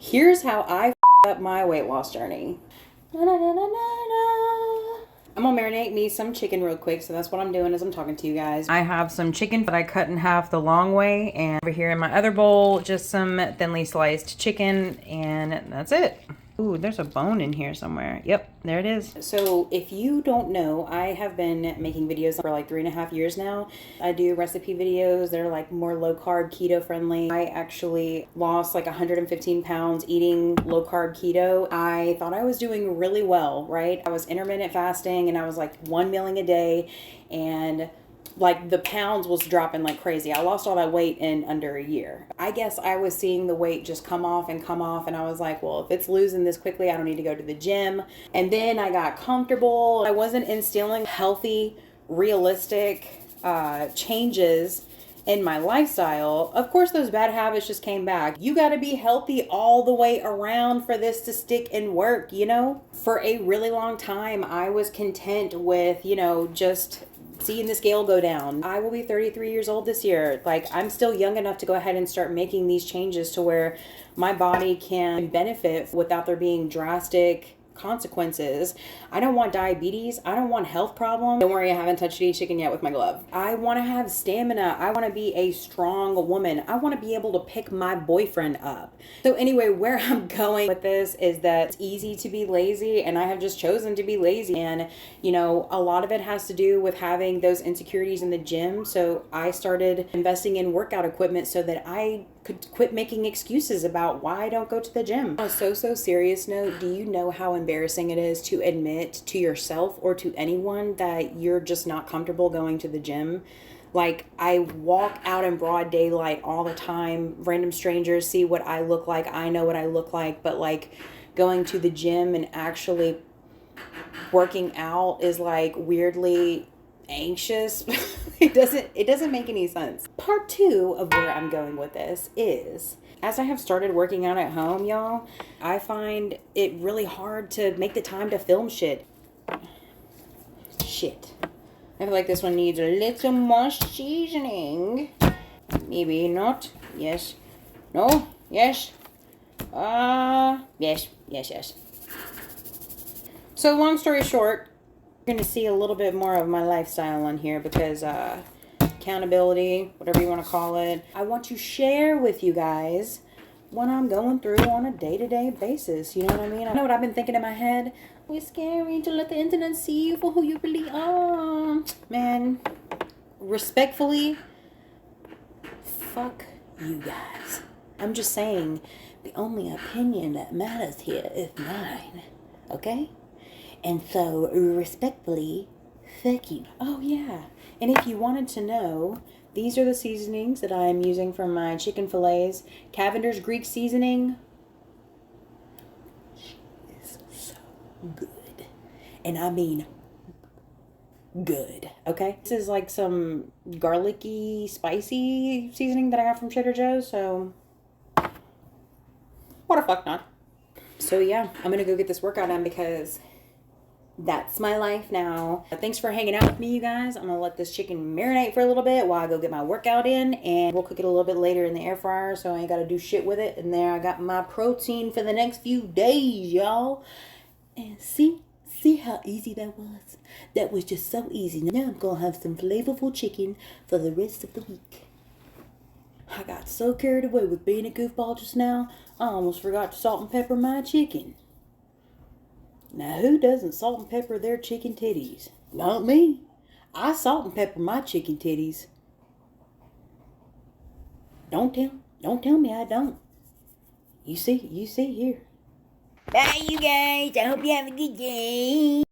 Here's how I up my weight loss journey. Na, na, na, na, na. I'm gonna marinate me some chicken real quick, so that's what I'm doing as I'm talking to you guys. I have some chicken that I cut in half the long way, and over here in my other bowl, just some thinly sliced chicken, and that's it. Ooh, there's a bone in here somewhere. Yep, there it is. So if you don't know, I have been making videos for like 3.5 years now. I do recipe videos that are like more low carb, keto friendly. I actually lost like 115 pounds eating low carb keto. I thought I was doing really well, right? I was intermittent fasting and I was like 1 meal a day, and like the pounds was dropping like crazy. I lost all that weight in under a year. I guess I was seeing the weight just come off, and I was like, well, if it's losing this quickly, I don't need to go to the gym. And then I got comfortable. I wasn't instilling healthy, realistic changes in my lifestyle. Of course, those bad habits just came back. You got to be healthy all the way around for this to stick and work, you know? For a really long time, I was content with, just seeing the scale go down. I will be 33 years old this year. Like, I'm still young enough to go ahead and start making these changes to where my body can benefit without there being drastic consequences. I don't want diabetes. I don't want health problems. Don't worry, I haven't touched any chicken yet with my glove. I want to have stamina. I want to be a strong woman. I want to be able to pick my boyfriend up. So anyway, where I'm going with this is that it's easy to be lazy, and I have just chosen to be lazy. And a lot of it has to do with having those insecurities in the gym. So I started investing in workout equipment so that I could quit making excuses about why I don't go to the gym. On a so serious note, do you know how embarrassing it is to admit to yourself or to anyone that you're just not comfortable going to the gym? Like, I walk out in broad daylight all the time. Random strangers see what I look like. I know what I look like. But like, going to the gym and actually working out is like weirdly anxious. It doesn't make any sense. Part 2 of where I'm going with this is, as I have started working out at home, y'all, I find it really hard to make the time to film shit. I feel like this one needs a little more seasoning. Maybe not. Yes. No. Yes. Yes. So long story short, you're going to see a little bit more of my lifestyle on here because accountability, whatever you want to call it. I want to share with you guys what I'm going through on a day-to-day basis. You know what I mean? I know what I've been thinking in my head. It's scary to let the internet see you for who you really are. Man, respectfully, fuck you guys. I'm just saying, the only opinion that matters here is mine. Okay? And so, respectfully, fuck you. Oh, yeah. And if you wanted to know, these are the seasonings that I am using for my chicken fillets. Cavender's Greek seasoning is so good. And I mean good, okay? This is like some garlicky, spicy seasoning that I got from Trader Joe's, so what the fuck not? So yeah, I'm gonna go get this workout done because that's my life now. Thanks for hanging out with me, you guys. I'm gonna let this chicken marinate for a little bit while I go get my workout in, and we'll cook it a little bit later in the air fryer so I ain't gotta do shit with it. And there I got my protein for the next few days, y'all. And see how easy that was? That was just so easy. Now I'm gonna have some flavorful chicken for the rest of the week. I got so carried away with being a goofball just now, I almost forgot to salt and pepper my chicken. Now, who doesn't salt and pepper their chicken titties? Not me. I salt and pepper my chicken titties. Don't tell me I don't. You see here. Bye, you guys. I hope you have a good day.